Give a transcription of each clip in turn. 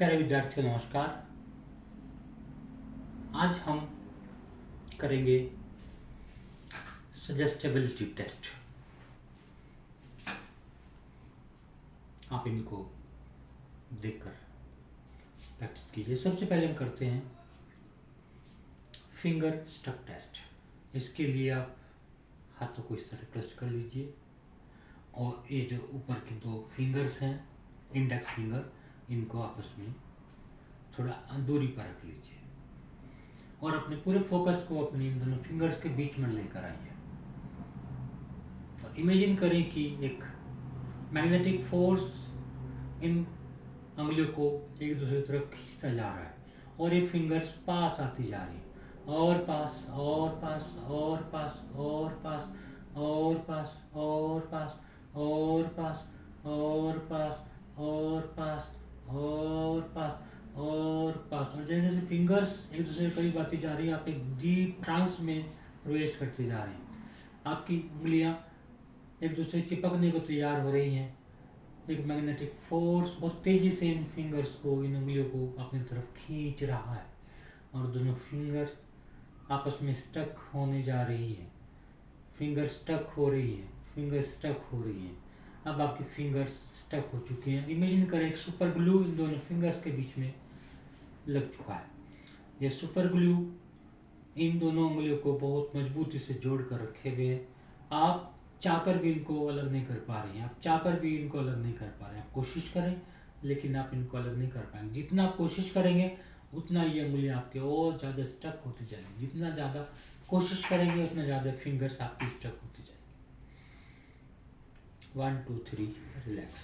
प्यारे विद्यार्थियों नमस्कार। आज हम करेंगे सजेस्टेबिलिटी टेस्ट। आप इनको देखकर प्रैक्टिस कीजिए। सबसे पहले हम करते हैं फिंगर स्टक टेस्ट। इसके लिए आप हाथों को इस तरह क्लच कर लीजिए और ये जो ऊपर के दो फिंगर्स हैं, इंडेक्स फिंगर, इनको आपस में थोड़ा दूरी पर रख लीजिए और अपने पूरे फोकस को अपने इन दोनों फिंगर्स के बीच में लेकर आइए और इमेजिन करें कि एक मैग्नेटिक फोर्स इन उंगलियों को एक दूसरे की तरफ खींचता जा रहा है और ये फिंगर्स पास आती जा रही है और पास और पास और पास और पास और पास और पास और पास और पास और पास और पास और पास। और जैसे जैसे फिंगर्स एक दूसरे के करीब आती जा रही है, आप एक डीप ट्रांस में प्रवेश करते जा रहे हैं। आपकी उंगलियां एक दूसरे से चिपकने को तैयार हो रही हैं। एक मैग्नेटिक फोर्स बहुत तेजी से इन फिंगर्स को, इन उंगलियों को अपनी तरफ खींच रहा है और दोनों फिंगर आपस में स्टक होने जा रही है। फिंगर स्टक हो रही है, फिंगर स्टक हो रही है। अब आपकी फिंगर्स स्टक हो चुकी हैं। इमेजिन करें एक सुपर ग्लू इन दोनों फिंगर्स के बीच में लग चुका है। यह सुपर ग्लू इन दोनों उंगलियों को बहुत मजबूती से जोड़ कर रखे हुए है। आप चाहकर भी इनको अलग नहीं कर पा रहे हैं, आप चाहकर भी इनको अलग नहीं कर पा रहे हैं। आप कोशिश करें लेकिन आप इनको अलग नहीं कर पाएंगे। जितना आप कोशिश करेंगे उतना ये उंगलियां आपके और ज़्यादा स्टक होती जाएंगी। जितना ज़्यादा कोशिश करेंगे उतना ज़्यादा फिंगर्स आपकी स्टक होती जाएंगी। 1 2 3 रिलैक्स।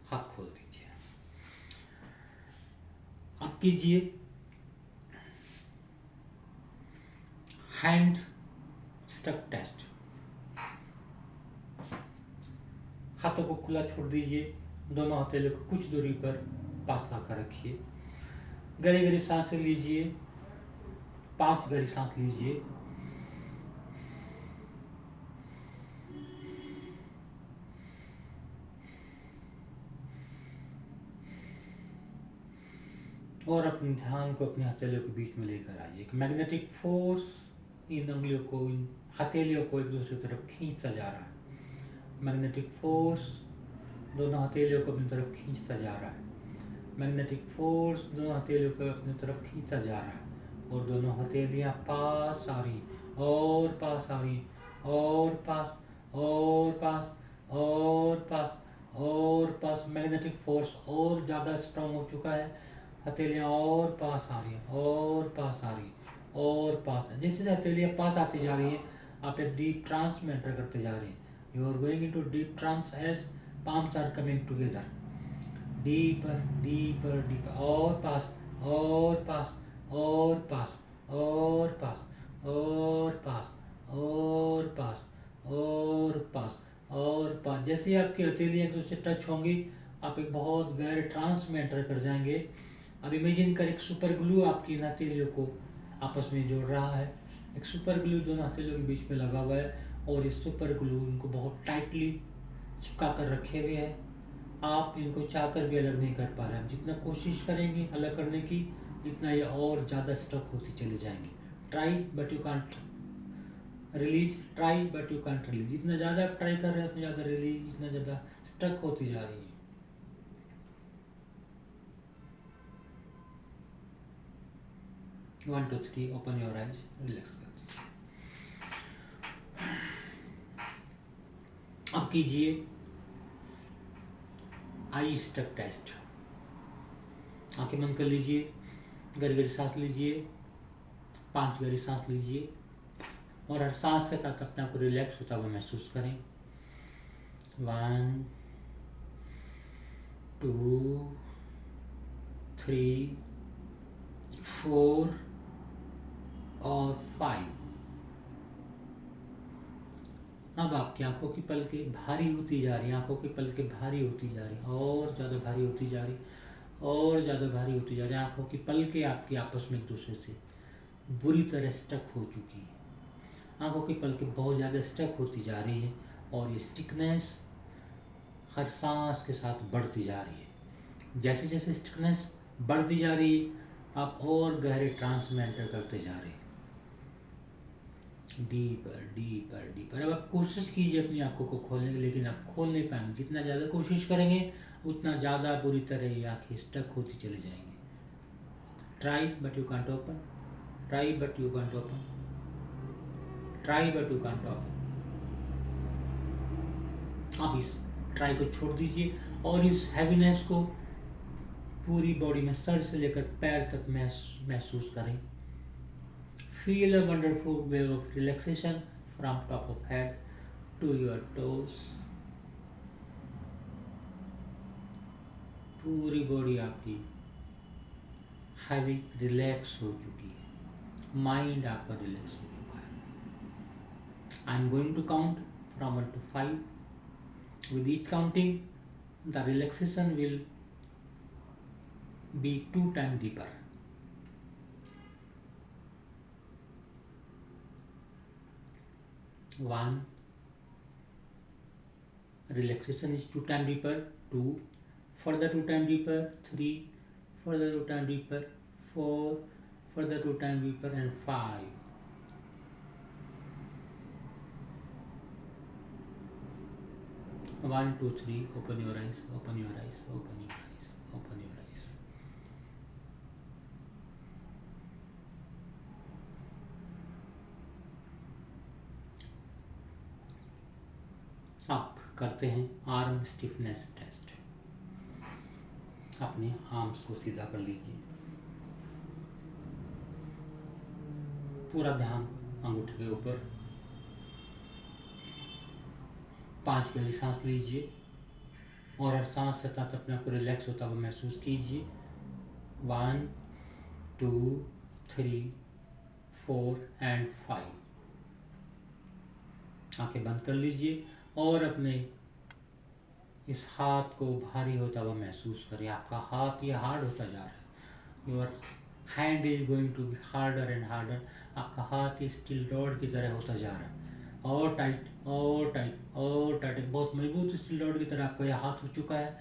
हाथ खोल दीजिए। अब कीजिए हैंड स्टक टेस्ट। हाथों को खुला छोड़ दीजिए। दोनों हथेलियों को कुछ दूरी पर पास लाकर रखिए। गहरी गहरी सांसें लीजिए। 5 गहरी सांस लीजिए। और अपने ध्यान को अपने हथेलियों के बीच में लेकर आइए। एक मैग्नेटिक फोर्स इन उंगलियों को, इन हथेलियों को एक दूसरी तरफ खींचता जा रहा है। मैग्नेटिक फोर्स दोनों हथेलियों को अपनी तरफ खींचता जा रहा है। मैग्नेटिक फोर्स दोनों हथेलियों को अपनी तरफ खींचता जा रहा है और दोनों हथेलियां पास आ रही और पास आ रही और पास और पास और पास और पास। मैग्नेटिक फोर्स और ज़्यादा स्ट्रांग हो चुका है। हथेलियां और पास आ रही हैं और पास आ रही और पास। जैसे हथेलियां पास आती जा रही हैं, आप एक डीप ट्रांस में एंटर करते जा रहे हैं। You are going into deep trance as palms are coming together. Deeper, deeper, deeper. और पास और पास और पास और पास और पास और पास और पास और पास। जैसे ही आपकी हथेलियां एक दूसरे टच होंगी, आप एक बहुत गहरे ट्रांस में एंटर कर जाएंगे। अब इमेजिन कर एक सुपर ग्लू आपकी इन हथेलियों को आपस में जोड़ रहा है। एक सुपर ग्लू दोनों हथेलियों के बीच में लगा हुआ है और ये सुपर ग्लू इनको बहुत टाइटली चिपका कर रखे हुए हैं। आप इनको चाहकर भी अलग नहीं कर पा रहे हैं। जितना कोशिश करेंगे अलग करने की, इतना ये और ज़्यादा स्टक होती चली जाएंगी। Try but you can't release, try but you can't release. जितना ज़्यादा आप ट्राई कर रहे हैं उतना ज़्यादा रिलीज, इतना ज़्यादा स्टक होती जा रही है। One two three, open your eyes, relax कर दीजिए। अब कीजिए आई स्टक टेस्ट। आंखें बंद कर लीजिए। गहरी गहरी सांस लीजिए। 5 गहरी सांस लीजिए और हर सांस के साथ अपने आप को रिलैक्स होता हुआ महसूस करें। 1 2 3 4 और 5। अब आपकी आंखों की पलकें भारी होती जा रही, आंखों की पलकें भारी होती जा रही और ज़्यादा भारी होती जा रही और ज़्यादा भारी होती जा रही। आंखों की पलकें आपकी आपस में एक दूसरे से बुरी तरह स्टक हो चुकी हैं। आंखों की पलकें बहुत ज़्यादा स्टक होती जा रही है और ये स्टिकनेस हर सांस के साथ बढ़ती जा रही है। जैसे जैसे स्टिफनेस बढ़ती जा रही है, आप और गहरे ट्रांस में एंटर करते जा रहे हैं, डीपर डीपर डीपर। अब आप कोशिश कीजिए अपनी आंखों को खोलने की, लेकिन आप खोल नहीं पाएंगे। जितना ज़्यादा कोशिश करेंगे उतना ज़्यादा बुरी तरह ये आँखें स्टक होती चली जाएंगी। Try but you can't open, try but you can't open, try but you can't open. आप इस ट्राई को छोड़ दीजिए और इस हैवीनेस को पूरी बॉडी में, सर से लेकर पैर तक महसूस करें। Feel a wonderful wave of relaxation from top of head to your toes. पूरी बॉडी आपकी हैवी रिलैक्स हो चुकी है, माइंड आपका रिलैक्स हो चुका है। I am going to count from 1 to 5. With each counting, the relaxation will be 2 times deeper. 1, relaxation is 2 times deeper. 2, further 2 times deeper. 3, further 2 times deeper. 4, further 2 times deeper. And 5. 1, 2, 3. Open your eyes, open your eyes, open your eyes, open your eyes. आप करते हैं arm stiffness test. अपने arms को सीधा कर लीजिए, पूरा ध्यान अंगूठे के ऊपर। 5 गहरी सांस लीजिए और हर सांस के साथ अपने आप को रिलैक्स होता हुआ महसूस कीजिए। 1, 2, 3, 4 and 5। आंखें बंद कर लीजिए और अपने इस हाथ को भारी होता हुआ महसूस करें। आपका हाथ ये हार्ड होता जा रहा है। Your hand is going to be harder and harder. आपका हाथ ये स्टील रॉड की तरह होता जा रहा है, और टाइट और टाइट और टाइट। बहुत मजबूत स्टील रॉड की तरह आपका यह हाथ हो चुका है,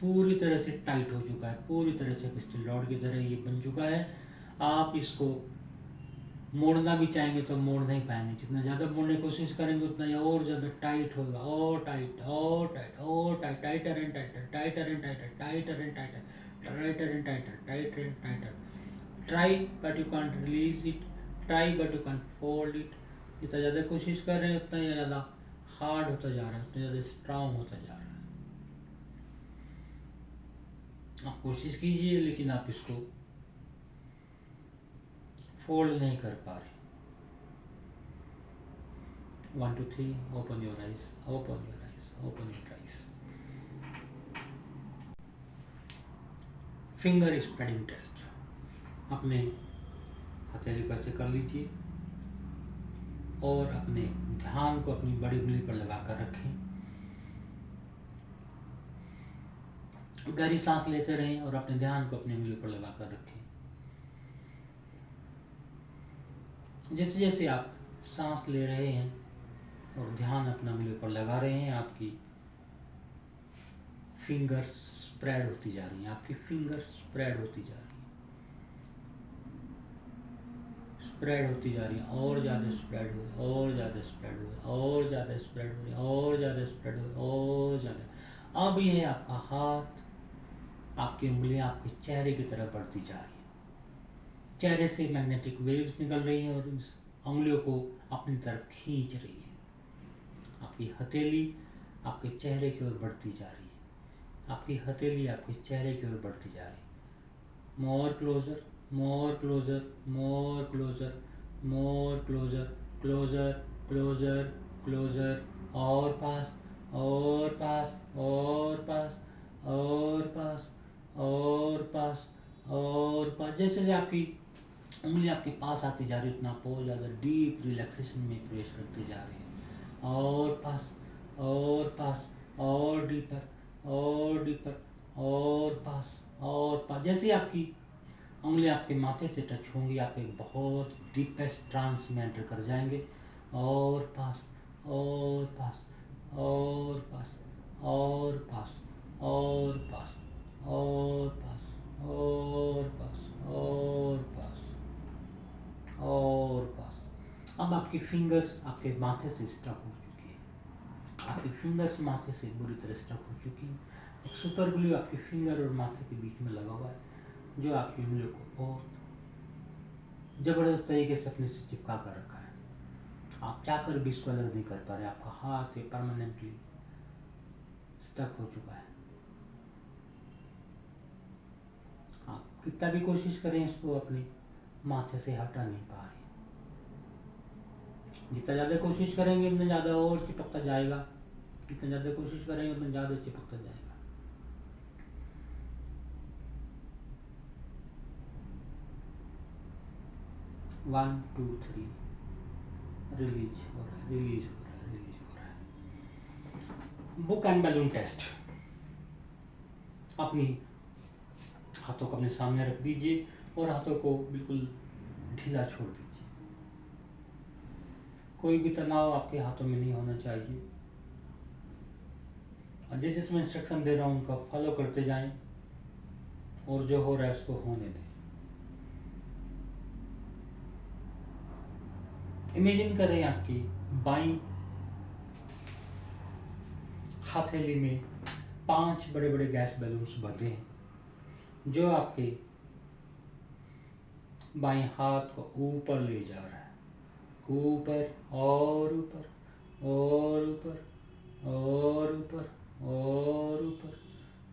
पूरी तरह से टाइट हो चुका है, पूरी तरह से स्टील रॉड की तरह ये बन चुका है। आप इसको मोड़ना भी चाहेंगे तो मोड़ नहीं पाएंगे। जितना ज़्यादा मोड़ने की कोशिश करेंगे उतना ये और ज़्यादा टाइट होगा, और टाइट और टाइट और tight, tighter and tighter, tighter and tighter, tighter and tighter, tighter and tighter, tighter and tighter. Try but you can't release it, try but you can't fold it. जितना ज़्यादा कोशिश कर रहे हैं उतना ही ज़्यादा हार्ड होता जा रहा है, उतना ज़्यादा स्ट्रांग होता जा रहा है। आप कोशिश कीजिए लेकिन आप इसको फोल्ड नहीं कर पा रहे। 1, 2, 3, open your eyes, open your eyes, open your eyes. Finger spreading test. अपने हथेली पर से कर लीजिए और अपने ध्यान को अपनी बड़ी उंगली पर लगाकर रखें। गहरी सांस लेते रहें और अपने ध्यान को अपनी उंगली पर लगाकर रखें। जैसे जैसे आप सांस ले रहे हैं और ध्यान अपना उंगली पर लगा रहे हैं, आपकी फिंगर्स स्प्रेड होती जा रही हैं, आपकी फिंगर्स स्प्रेड होती जा रही हैं, स्प्रेड होती जा रही हैं, और ज़्यादा स्प्रेड हो रही है, और ज़्यादा स्प्रेड हो रही है, और ज़्यादा स्प्रेड हो रही है, और ज़्यादा स्प्रेड हो रही है, और ज़्यादा। अब ये आपका हाथ, आपकी उंगलियां आपके चेहरे की तरफ बढ़ती जा रही हैं। चेहरे से मैग्नेटिक वेव्स निकल रही हैं और इस उंगलियों को अपनी तरफ खींच रही है। आपकी हथेली आपके चेहरे की ओर बढ़ती जा रही है, आपकी हथेली आपके चेहरे की ओर बढ़ती जा रही है। More closer, more closer, more closer, more closer, closer closer closer, और पास और पास और पास और पास और पास और पास। जैसे जैसे आपकी उंगली आपके पास आती जा रही है उतना आप और ज़्यादा डीप रिलैक्सेशन में प्रवेश करते जा रहे हैं। और पास और पास और डीपर और डीपर और पास और पास। जैसे आपकी उंगली आपके माथे से टच होंगी आप एक बहुत डीपेस्ट ट्रांस में एंटर कर जाएंगे। और पास और पास और पास और पास और पास और आपकी फिंगर्स आपके माथे से स्टक हो चुकी है, आपकी फिंगर्स माथे से बुरी तरह स्टक हो चुकी है। एक सुपर ग्लू आपकी फिंगर और माथे के बीच में लगा हुआ है, जो आपकी उंगलियों को बहुत ज़बरदस्त तरीके से अपने से चिपका कर रखा है। आप चाहकर भी इसको अलग नहीं कर पा रहे, आपका हाथ ये परमानेंटली स्टक हो चुका है। आप कितना भी कोशिश करें इसको अपने माथे से हटा नहीं पा रहे। जितना ज़्यादा कोशिश करेंगे उतना ज़्यादा और चिपकता जाएगा, जितना ज़्यादा कोशिश करेंगे उतना ज़्यादा चिपकता जाएगा। वन टू थ्री, रिलीज हो रहा है, रिलीज हो रहा है, रिलीज हो रहा है। Book and balloon test. अपनी हाथों को अपने सामने रख दीजिए और हाथों को बिल्कुल ढीला छोड़ दीजिए। कोई भी तनाव आपके हाथों में नहीं होना चाहिए। और जिस मैं इंस्ट्रक्शन दे रहा हूँ उनका फॉलो करते जाएं और जो हो रहा है उसको होने दें। इमेजिन करें आपकी बाईं हथेली में 5 बड़े बड़े गैस बैलून्स बंधे हैं, जो आपके बाएं हाथ को ऊपर ले जा रहा है, ऊपर और ऊपर और ऊपर और ऊपर और ऊपर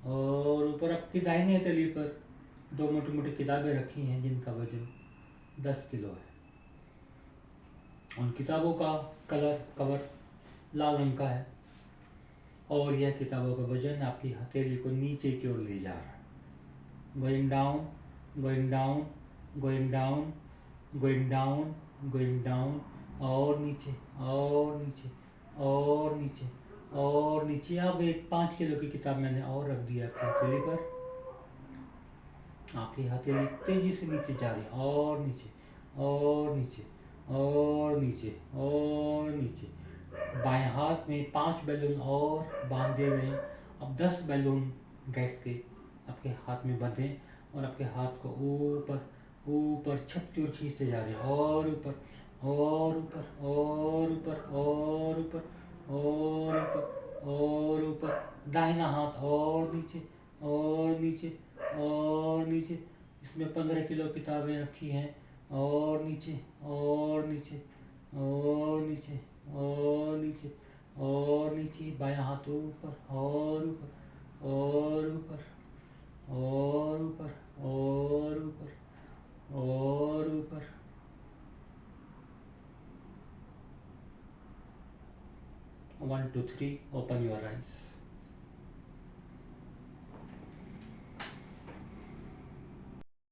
और ऊपर। आपकी दाहिनी हथेली पर 2 मोटी मोटी किताबें रखी हैं जिनका वजन 10 किलो है। उन किताबों का कवर लाल रंग का है और यह किताबों का वजन आपकी हथेली को नीचे की ओर ले जा रहा है। Going down, going down, going down, going down, going down और नीचे और नीचे और नीचे और नीचे। अब एक 5 किलो की किताब मैंने और रख दी आपकी हथेली पर। आपकी हथेली तेजी से नीचे जा रही है और नीचे और नीचे और नीचे और नीचे। बाएं हाथ में 5 बैलून और बांध दिए गए। अब 10 बैलून गैस के आपके हाथ में बंधे और आपके हाथ को ऊपर ऊपर छत की ओर खींचते जा रहे हैं और ऊपर और ऊपर और ऊपर और ऊपर और ऊपर और ऊपर। दाहिना हाथ और नीचे और नीचे और नीचे। इसमें 15 किलो किताबें रखी हैं और नीचे और नीचे और नीचे और नीचे और नीचे। बायां हाथ ऊपर और ऊपर और ऊपर और ऊपर और ऊपर और ऊपर। 1 2 3, ओपन योर आइज।